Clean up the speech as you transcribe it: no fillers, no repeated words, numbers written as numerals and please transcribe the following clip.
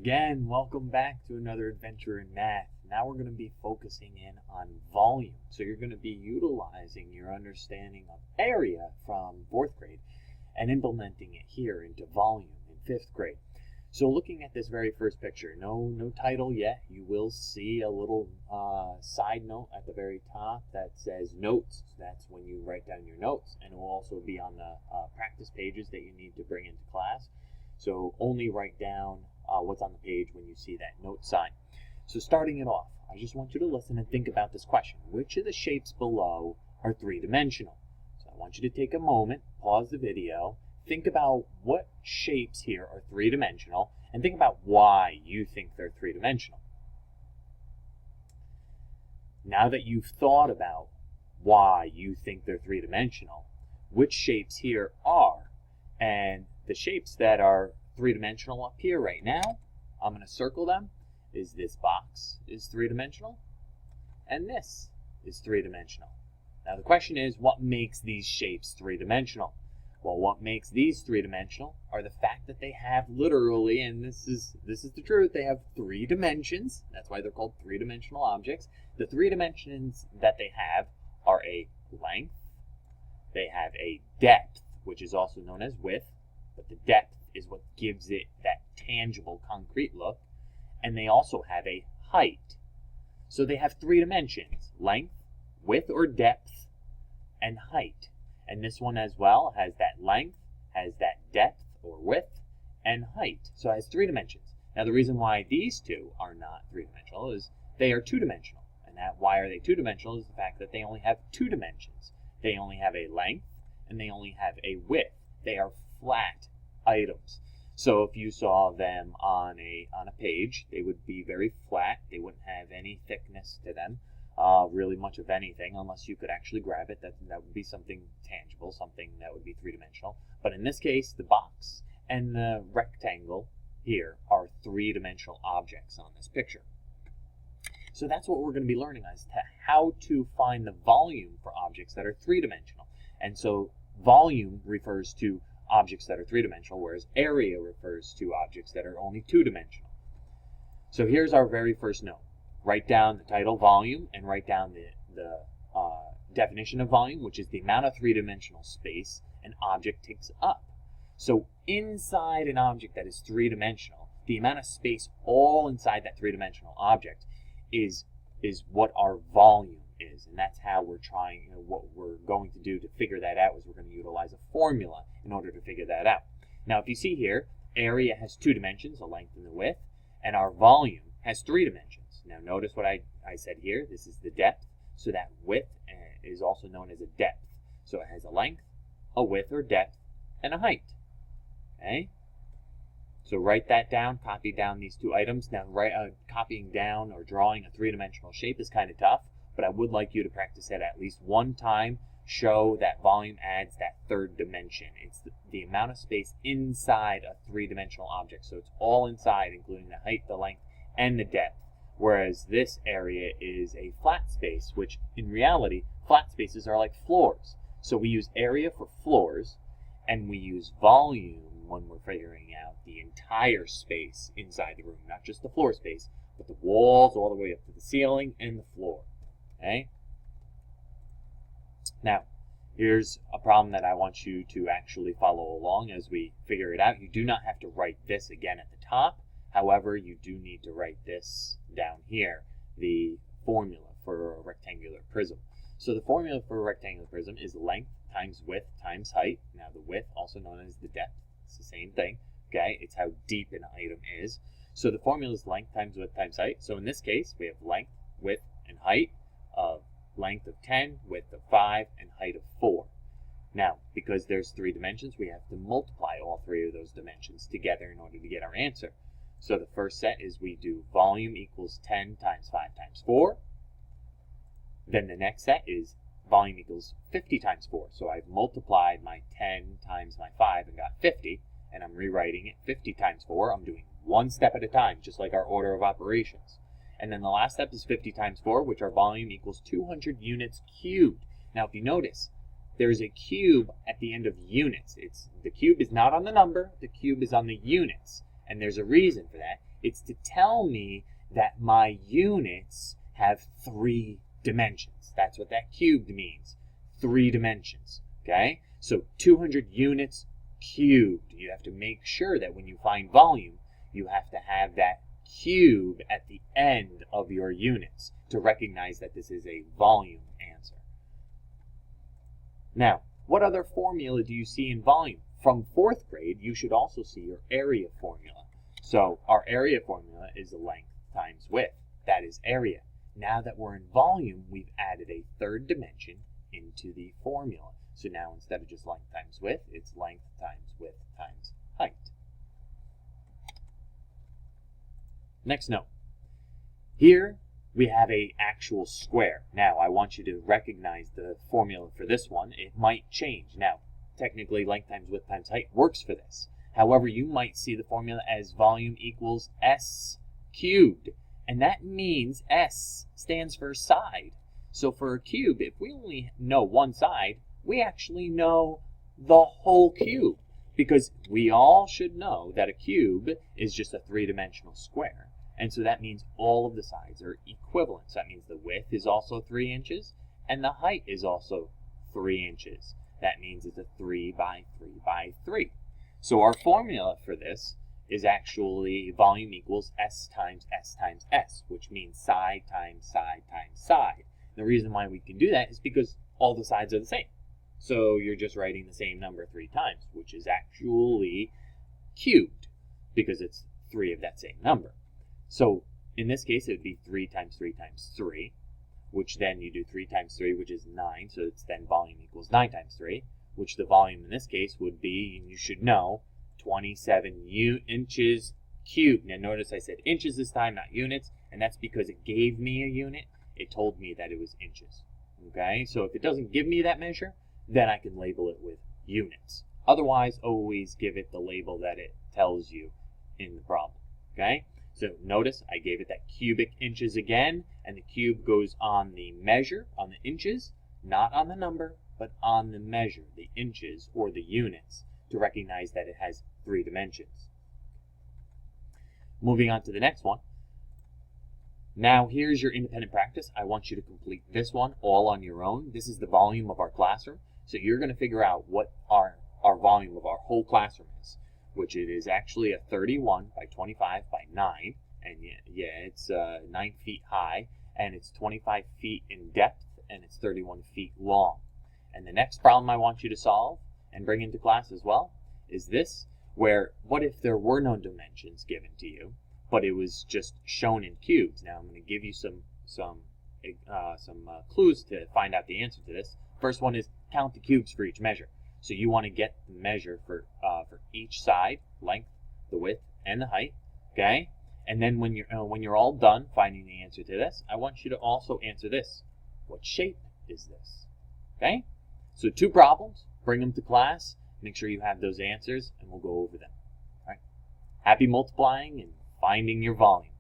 Again, welcome back to another adventure in math. Now we're going to be focusing in on volume. So you're going to be utilizing your understanding of area from 4th grade and implementing it here into volume in 5th grade. So looking at this very first picture, no title yet. You will see a little side note at the very top that says notes. That's when you write down your notes, and it will also be on the practice pages that you need to bring into class. So only write down what's on the page when you see that note sign. So starting it off, I just want you to listen and think about this question. Which of the shapes below are three-dimensional? So I want you to take a moment, pause the video, think about what shapes here are three-dimensional, and think about why you think they're three-dimensional. Now that you've thought about why you think they're three-dimensional, which shapes here are? And the shapes that are three-dimensional up here right now, I'm going to circle them, is this box is three-dimensional, and this is three-dimensional. Now the question is, what makes these shapes three-dimensional? Well, what makes these three-dimensional are the fact that they have literally, and this is the truth, they have 3 dimensions. That's why they're called three-dimensional objects. The 3 dimensions that they have are a length, they have a depth, which is also known as width, but the depth is what gives it that tangible, concrete look, and they also have a height. So they have 3 dimensions: length, width or depth, and height. And this one as well has that length, has that depth or width, and height. So it has 3 dimensions. Now the reason why these two are not 3-dimensional is they are 2-dimensional. And that why are they 2-dimensional is the fact that they only have 2 dimensions. They only have a length and they only have a width. They are flat items. So if you saw them on a page, they would be very flat. They wouldn't have any thickness to them. Really much of anything, unless you could actually grab it. That would be something tangible, something that would be 3-dimensional. But in this case, the box and the rectangle here are 3-dimensional objects on this picture. So that's what we're going to be learning as to how to find the volume for objects that are 3-dimensional. And so volume refers to objects that are 3-dimensional, whereas area refers to objects that are only 2-dimensional. So here's our very first note. Write down the title, volume, and write down the definition of volume, which is the amount of 3-dimensional space an object takes up. So inside an object that is 3-dimensional, the amount of space all inside that 3-dimensional object is what our volume is. And that's how we're trying, what we're going to do to figure that out is we're going to utilize a formula in order to figure that out. Now if you see here, area has 2 dimensions, the length and the width, and our volume has 3 dimensions. Now notice what I said here. This is the depth, so that width is also known as a depth. So it has a length, a width or depth, and a height. Okay? So write that down, copy down these 2 items. Now copying down or drawing a 3-dimensional shape is kind of tough, but I would like you to practice it at least one time. Show that volume adds that 3rd dimension. It's the amount of space inside a 3-dimensional object. So it's all inside, including the height, the length, and the depth. Whereas this area is a flat space, which in reality, flat spaces are like floors. So we use area for floors, and we use volume when we're figuring out the entire space inside the room, not just the floor space, but the walls all the way up to the ceiling and the floor. Okay? Now, here's a problem that I want you to actually follow along as we figure it out. You do not have to write this again at the top. However, you do need to write this down here, the formula for a rectangular prism. So the formula for a rectangular prism is length times width times height. Now the width, also known as the depth, it's the same thing. Okay, it's how deep an item is. So the formula is length times width times height. So in this case, we have length, width, and height of length of 10, width of 5, and height of 4. Now, because there's 3 dimensions, we have to multiply all 3 of those dimensions together in order to get our answer. So the first set is we do volume equals 10 times 5 times 4. Then the next set is volume equals 50 times 4. So I've multiplied my 10 times my 5 and got 50. And I'm rewriting it 50 times 4. I'm doing one step at a time, just like our order of operations. And then the last step is 50 times 4, which our volume equals 200 units cubed. Now if you notice, there's a cube at the end of units. The cube is not on the number, the cube is on the units. And there's a reason for that. It's to tell me that my units have 3 dimensions. That's what that cubed means. 3 dimensions. Okay? So 200 units cubed. You have to make sure that when you find volume, you have to have that cube at the end of your units to recognize that this is a volume answer. Now, what other formula do you see in volume? From 4th grade, you should also see your area formula. So our area formula is length times width. That is area. Now that we're in volume, we've added a 3rd dimension into the formula. So now instead of just length times width, it's length times width times height. Next note. Here we have an actual square. Now I want you to recognize the formula for this one. It might change. Now, technically length times width times height works for this. However, you might see the formula as volume equals S cubed. And that means S stands for side. So for a cube, if we only know one side, we actually know the whole cube. Because we all should know that a cube is just a 3-dimensional square. And so that means all of the sides are equivalent. So that means the width is also 3 inches and the height is also 3 inches. That means it's a 3 by 3 by 3. So our formula for this is actually volume equals S times S times S, which means side times side times side. The reason why we can do that is because all the sides are the same. So you're just writing the same number 3 times, which is actually cubed because it's 3 of that same number. So in this case, it would be 3 times 3 times 3, which then you do 3 times 3, which is 9. So it's then volume equals 9 times 3, which the volume in this case would be, and you should know, 27 inches cubed. Now notice I said inches this time, not units, and that's because it gave me a unit. It told me that it was inches. Okay, so if it doesn't give me that measure, then I can label it with units. Otherwise, always give it the label that it tells you in the problem. Okay? So notice I gave it that cubic inches again, and the cube goes on the measure, on the inches, not on the number, but on the measure, the inches or the units, to recognize that it has 3 dimensions. Moving on to the next one. Now here's your independent practice. I want you to complete this one all on your own. This is the volume of our classroom. So you're going to figure out what our volume of our whole classroom is, which it is actually a 31 by 25 by 9. And yeah, it's 9 feet high, and it's 25 feet in depth, and it's 31 feet long. And the next problem I want you to solve and bring into class as well is this, where what if there were no dimensions given to you, but it was just shown in cubes? Now I'm going to give you some clues to find out the answer to this. First one is count the cubes for each measure. So you want to get the measure for each side, length, the width, and the height. Okay, and then when you're all done finding the answer to this, I want you to also answer this: what shape is this? Okay, so 2 problems. Bring them to class. Make sure you have those answers, and we'll go over them. All right. Happy multiplying and finding your volume.